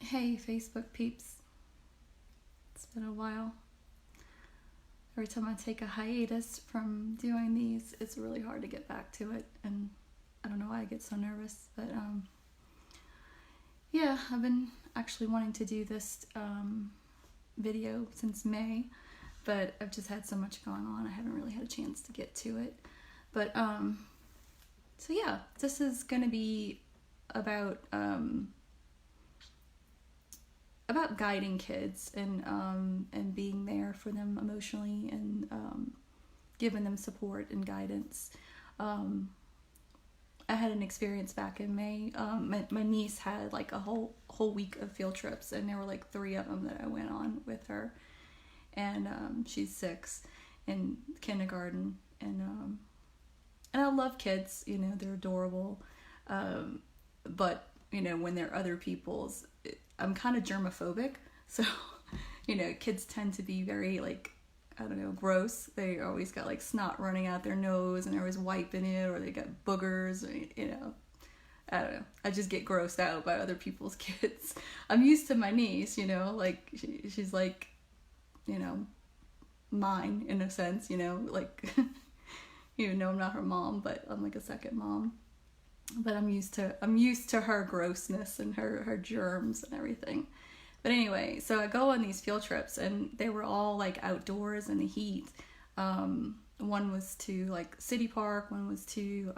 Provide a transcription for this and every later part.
Hey, Facebook peeps. It's been a while. Every time I take a hiatus from doing these, it's really hard to get back to it, and I don't know why I get so nervous, but yeah, I've been actually wanting to do this video since May, but I've just had so much going on, I haven't really had a chance to get to it. But so yeah, this is gonna be about guiding kids and being there for them emotionally and giving them support and guidance. I had an experience back in May. My niece had like a whole week of field trips, and there were like 3 of them that I went on with her. And she's 6 in kindergarten, and I love kids. You know, they're adorable. But you know, when they're other people's, I'm kind of germophobic, so you know, kids tend to be very like, I don't know, gross. They always got like snot running out their nose, and they're always wiping it, or they got boogers, or, you know, I don't know. I just get grossed out by other people's kids. I'm used to my niece, you know, like she's like, you know, mine in a sense, you know, like even though I'm not her mom, but I'm like a second mom. But I'm used to her grossness and her germs and everything. But anyway, so I go on these field trips, and they were all like outdoors in the heat. One was to like City Park, one was to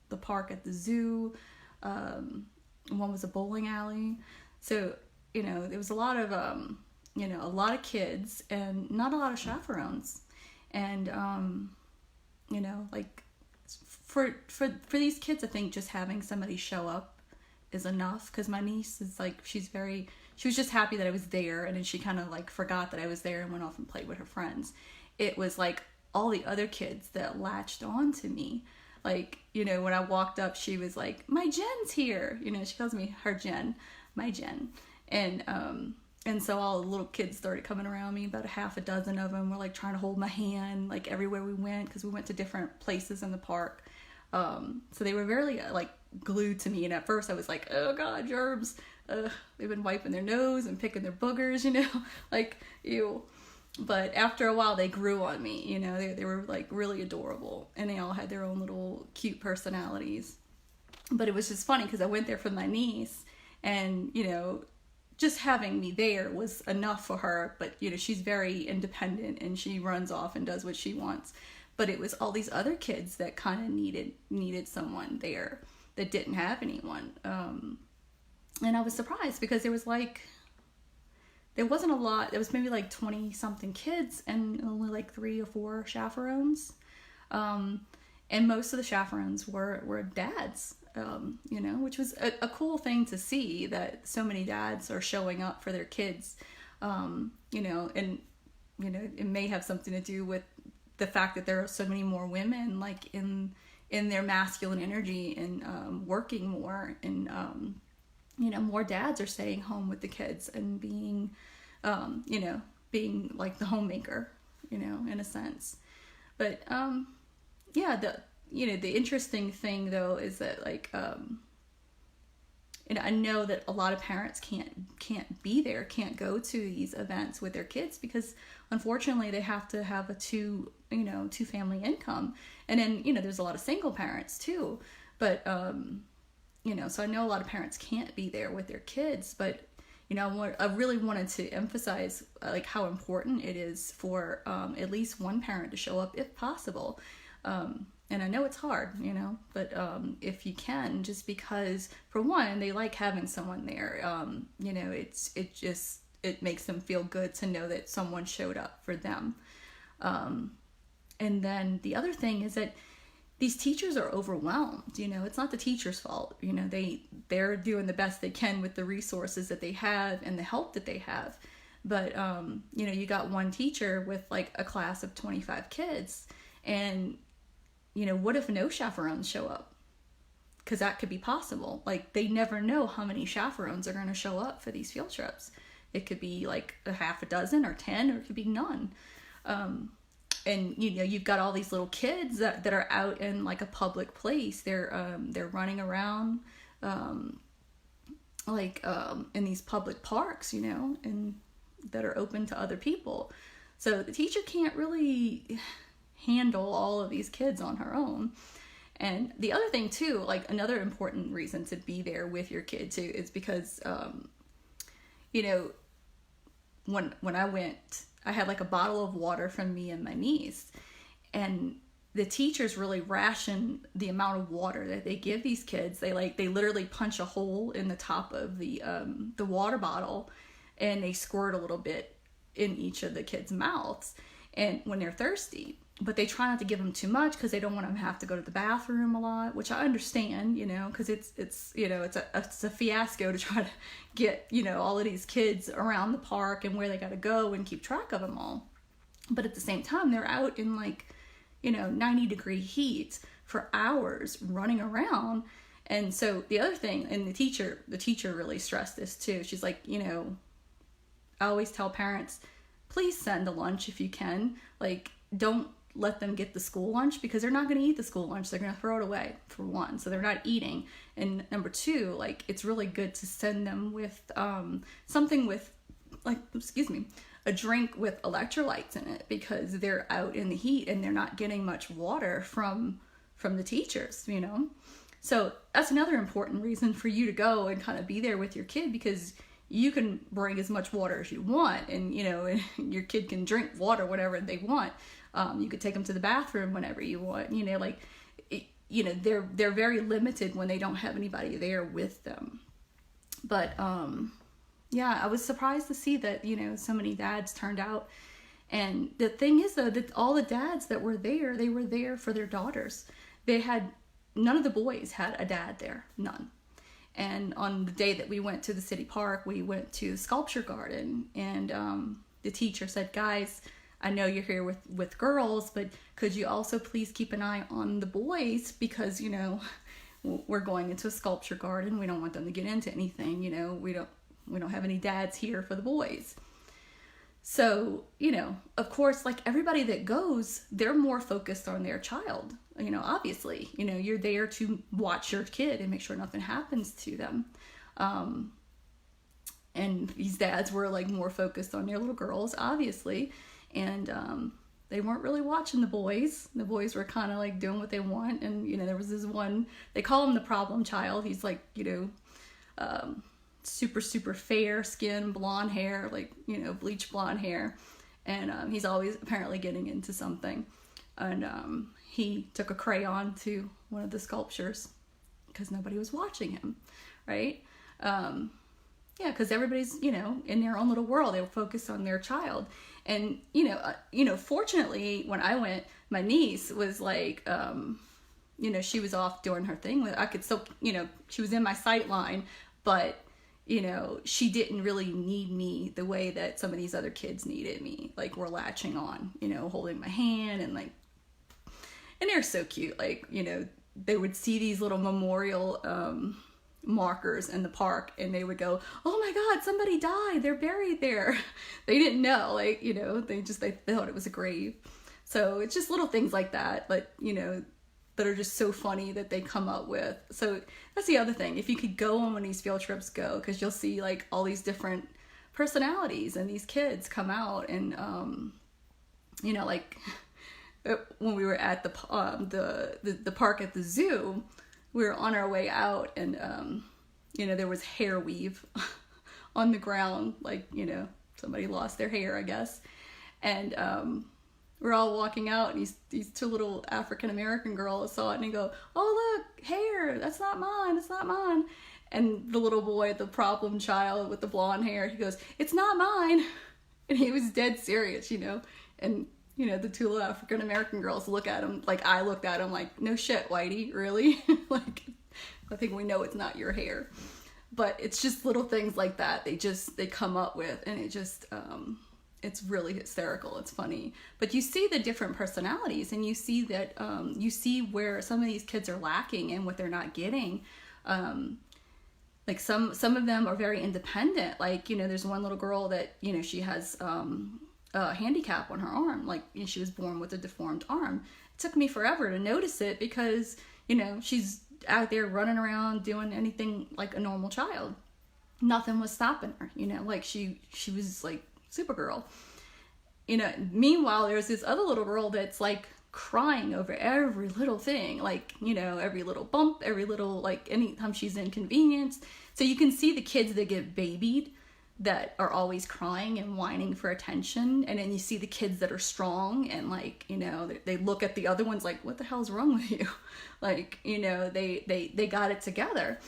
the park at the zoo, one was a bowling alley. So you know, there was a lot of you know, a lot of kids and not a lot of chaperones, and you know, like for these kids, I think just having somebody show up is enough, because my niece is like, she was just happy that I was there, and then she kind of like forgot that I was there and went off and played with her friends. It was like all the other kids that latched on to me. Like, you know, when I walked up, she was like, my Jen's here. You know, she calls me her Jen, my Jen. And so all the little kids started coming around me, about a half a dozen of them were like trying to hold my hand, like everywhere we went, because we went to different places in the park. So they were very like glued to me, and at first I was like, oh god, germs. They've been wiping their nose and picking their boogers, you know, like, ew. But after a while they grew on me, you know, they were like really adorable, and they all had their own little cute personalities. But it was just funny because I went there for my niece, and you know, just having me there was enough for her. But you know, she's very independent and she runs off and does what she wants. But it was all these other kids that kind of needed someone there that didn't have anyone. And I was surprised because there wasn't a lot. There was maybe like 20 something kids and only like 3 or 4 chaperones. And most of the chaperones were dads, you know, which was a cool thing to see, that so many dads are showing up for their kids. You know, and you know, it may have something to do with the fact that there are so many more women like in their masculine energy and working more, and you know, more dads are staying home with the kids and being you know, being like the homemaker, you know, in a sense. But yeah, the interesting thing though is that like and I know that a lot of parents can't be there, can't go to these events with their kids, because unfortunately they have to have a two family income. And then, you know, there's a lot of single parents too. But you know, so I know a lot of parents can't be there with their kids, but you know, I really wanted to emphasize like how important it is for at least one parent to show up if possible. And I know it's hard, you know, but if you can, just because for one, they like having someone there. You know, it makes them feel good to know that someone showed up for them. And then the other thing is that these teachers are overwhelmed. You know, it's not the teacher's fault. You know, they're doing the best they can with the resources that they have and the help that they have. But you know, you got one teacher with like a class of 25 kids, and you know, what if no chaperones show up? Because that could be possible. Like, they never know how many chaperones are going to show up for these field trips. It could be like a half a dozen or 10, or it could be none. And you know, you've got all these little kids that are out in like a public place. They're running around. like in these public parks, you know, and that are open to other people. So the teacher can't really handle all of these kids on her own. And the other thing too, like another important reason to be there with your kid too, is because, you know, when I went, I had like a bottle of water from me and my niece, and the teachers really ration the amount of water that they give these kids. They literally punch a hole in the top of the water bottle, and they squirt a little bit in each of the kids' mouths, and when they're thirsty. But they try not to give them too much because they don't want them to have to go to the bathroom a lot, which I understand, you know, because it's you know, it's a fiasco to try to get, you know, all of these kids around the park and where they got to go and keep track of them all. But at the same time, they're out in like, you know, 90-degree heat for hours running around. And so the other thing, and the teacher really stressed this too. She's like, you know, I always tell parents, please send a lunch if you can. Like, don't let them get the school lunch, because they're not going to eat the school lunch. They're going to throw it away, for one. So they're not eating. And number two, like, it's really good to send them with something with, like, a drink with electrolytes in it, because they're out in the heat and they're not getting much water from the teachers, you know. So that's another important reason for you to go and kind of be there with your kid, because you can bring as much water as you want, and, you know, your kid can drink water whatever they want. You could take them to the bathroom whenever you want, you know, like, you know, they're very limited when they don't have anybody there with them. But, yeah, I was surprised to see that, you know, so many dads turned out. And the thing is, though, that all the dads that were there, they were there for their daughters. None of the boys had a dad there, none. And on the day that we went to the city park, we went to Sculpture Garden, and the teacher said, guys, I know you're here with girls, but could you also please keep an eye on the boys, because, you know, we're going into a sculpture garden. We don't want them to get into anything, you know, we don't have any dads here for the boys. So, you know, of course, like everybody that goes, they're more focused on their child. You know, obviously, you know, you're there to watch your kid and make sure nothing happens to them. And these dads were like more focused on their little girls, obviously. And they weren't really watching the boys. The boys were kind of like doing what they want. And, you know, there was this one, they call him the problem child. He's like, you know, super, super fair skin, blonde hair, like, you know, bleach blonde hair. And he's always apparently getting into something. And he took a crayon to one of the sculptures because nobody was watching him, right? Yeah, because everybody's, you know, in their own little world. They were focused on their child. And, you know, fortunately, when I went, my niece was like, you know, she was off doing her thing. I could still, you know, she was in my sight line, but, you know, she didn't really need me the way that some of these other kids needed me. Like, we're latching on, you know, holding my hand, and like, and they're so cute. Like, you know, they would see these little memorial markers in the park, and they would go, oh my God, somebody died, they're buried there. They didn't know, like, you know, they thought it was a grave. So it's just little things like that, but, you know, that are just so funny that they come up with. So that's the other thing. If you could go on one of these field trips, go, because you'll see like all these different personalities, and these kids come out. And you know, like when we were at the park at the zoo, we were on our way out, and you know, there was hair weave on the ground, like, you know, somebody lost their hair, I guess. And we're all walking out, and these two little African American girls saw it, and they go, oh look, hair, that's not mine, it's not mine. And the little boy, the problem child with the blonde hair, he goes, it's not mine. And he was dead serious, you know. And, you know, the two little African American girls look at him like I looked at him, like, no shit, Whitey, really? Like, I think we know it's not your hair. But it's just little things like that they come up with, and it just it's really hysterical. It's funny. But you see the different personalities, and you see that you see where some of these kids are lacking and what they're not getting. Like some of them are very independent. Like, you know, there's one little girl that, you know, she has a handicap on her arm. Like, you know, she was born with a deformed arm. It took me forever to notice it, because, you know, she's out there running around doing anything like a normal child. nothing was stopping her, you know, like she was like Supergirl. You know, meanwhile, there's this other little girl that's like crying over every little thing, like, you know, every little bump, every little, like, anytime she's inconvenienced. So you can see the kids that get babied that are always crying and whining for attention, and then you see the kids that are strong and, like, you know, they look at the other ones like, what the hell's wrong with you? Like, you know, they got it together.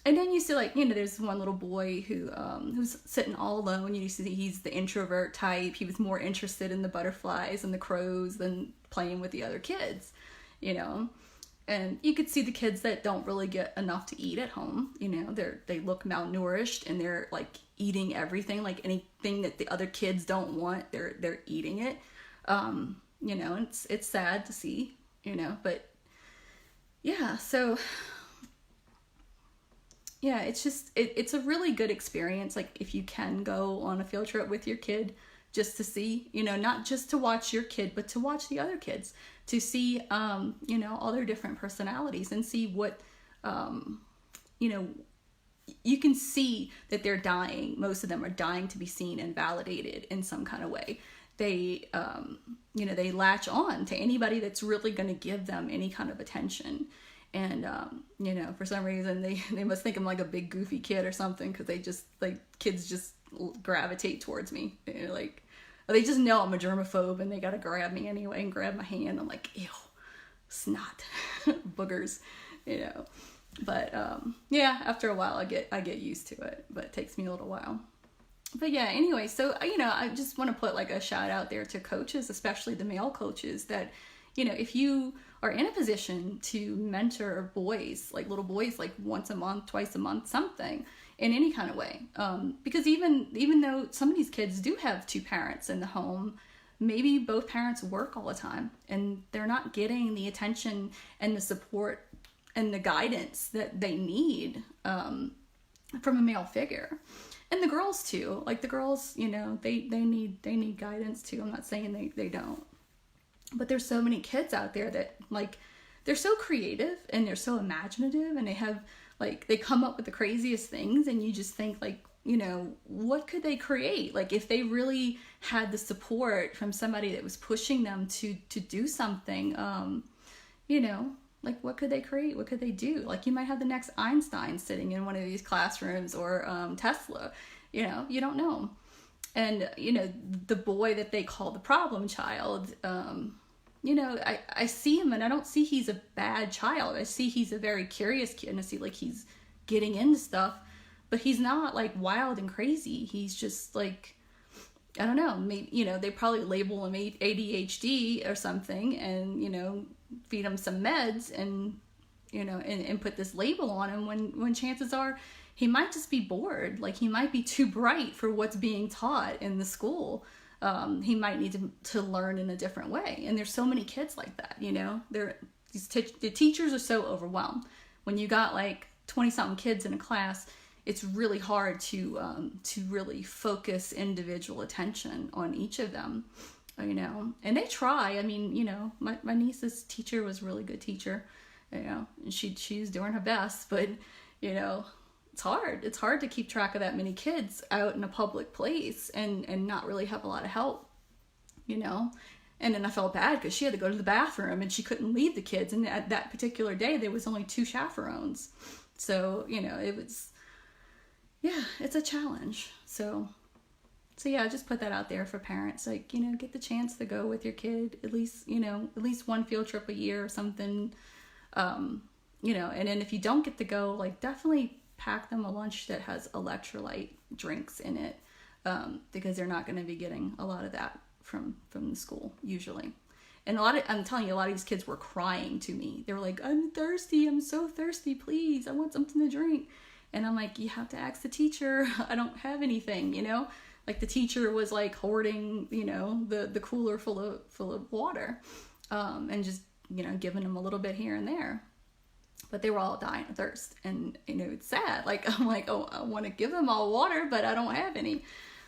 And then you see, like, you know, there's one little boy who's sitting all alone. You see he's the introvert type. He was more interested in the butterflies and the crows than playing with the other kids, you know. And you could see the kids that don't really get enough to eat at home. You know, they look malnourished, and they're like eating everything, like anything that the other kids don't want, they're eating it. You know, and it's sad to see, you know, but yeah, so yeah, it's just, it's a really good experience. Like, if you can go on a field trip with your kid, just to see, you know, not just to watch your kid, but to watch the other kids, to see, you know, all their different personalities, and see what, you know, you can see that they're dying. Most of them are dying to be seen and validated in some kind of way. They, you know, they latch on to anybody that's really going to give them any kind of attention. And, you know, for some reason they must think I'm like a big goofy kid or something, because they just, like, kids just gravitate towards me. You know, like, they just know I'm a germaphobe, and they got to grab me anyway and grab my hand. I'm like, ew, snot, boogers, you know. But, yeah, after a while I get used to it, but it takes me a little while. But yeah, anyway, so, you know, I just want to put like a shout out there to coaches, especially the male coaches, that, you know, if you are in a position to mentor boys, like little boys, like once a month, twice a month, something, in any kind of way. Because even though some of these kids do have two parents in the home, maybe both parents work all the time, and they're not getting the attention and the support and the guidance that they need from a male figure. And the girls too, like the girls, you know, they need guidance too. I'm not saying they don't. But there's so many kids out there that, like, they're so creative and they're so imaginative, and they have, like, they come up with the craziest things, and you just think, like, you know, what could they create? Like, if they really had the support from somebody that was pushing them to do something, you know, like, what could they create? What could they do? Like, you might have the next Einstein sitting in one of these classrooms, or Tesla, you know, you don't know. And, you know, the boy that they call the problem child, you know, I see him, and I don't see he's a bad child. I see he's a very curious kid, and I see, like, he's getting into stuff, but he's not, like, wild and crazy. He's just, like, I don't know, maybe, you know, they probably label him ADHD or something, and, you know, feed him some meds, and, you know, and put this label on him, when chances are he might just be bored. Like, he might be too bright for what's being taught in the school. He might need to learn in a different way. And there's so many kids like that, you know. The teachers are so overwhelmed. When you got like 20-something kids in a class, it's really hard to really focus individual attention on each of them, you know. And they try. I mean, you know, my niece's teacher was a really good teacher, you know. And she's doing her best, but, you know, it's hard to keep track of that many kids out in a public place and not really have a lot of help, you know. And then I felt bad because she had to go to the bathroom and she couldn't leave the kids, and at that particular day there was only 2 chaperones, so, you know, it was, yeah, it's a challenge. So yeah, just put that out there for parents, like, you know, get the chance to go with your kid at least one field trip a year or something, you know. And then if you don't get to go, like, definitely pack them a lunch that has electrolyte drinks in it, because they're not going to be getting a lot of that from the school usually. And I'm telling you, a lot of these kids were crying to me. They were like, I'm thirsty, I'm so thirsty, please, I want something to drink. And I'm like, you have to ask the teacher. I don't have anything, you know. Like, the teacher was like hoarding, you know, the cooler full of water, and just, you know, giving them a little bit here and there. But they were all dying of thirst, and, you know, it's sad. Like, I'm like, oh, I want to give them all water, but I don't have any.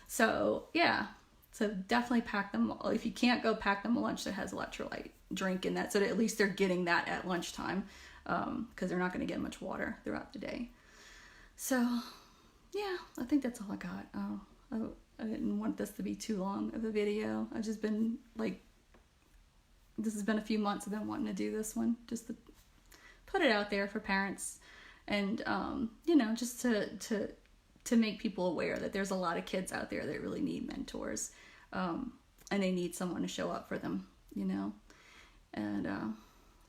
So yeah, so definitely pack them. If you can't go, pack them a lunch that has electrolyte drink in that, so that at least they're getting that at lunchtime, because they're not going to get much water throughout the day. So Yeah, I think that's all I got. I didn't want this to be too long of a video. I've just been like, this has been a few months I've been wanting to do this one, just to put it out there for parents, and you know, just to make people aware that there's a lot of kids out there that really need mentors, and they need someone to show up for them, you know. And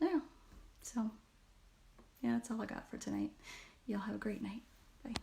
yeah, so yeah, that's all I got for tonight. Y'all have a great night. Bye.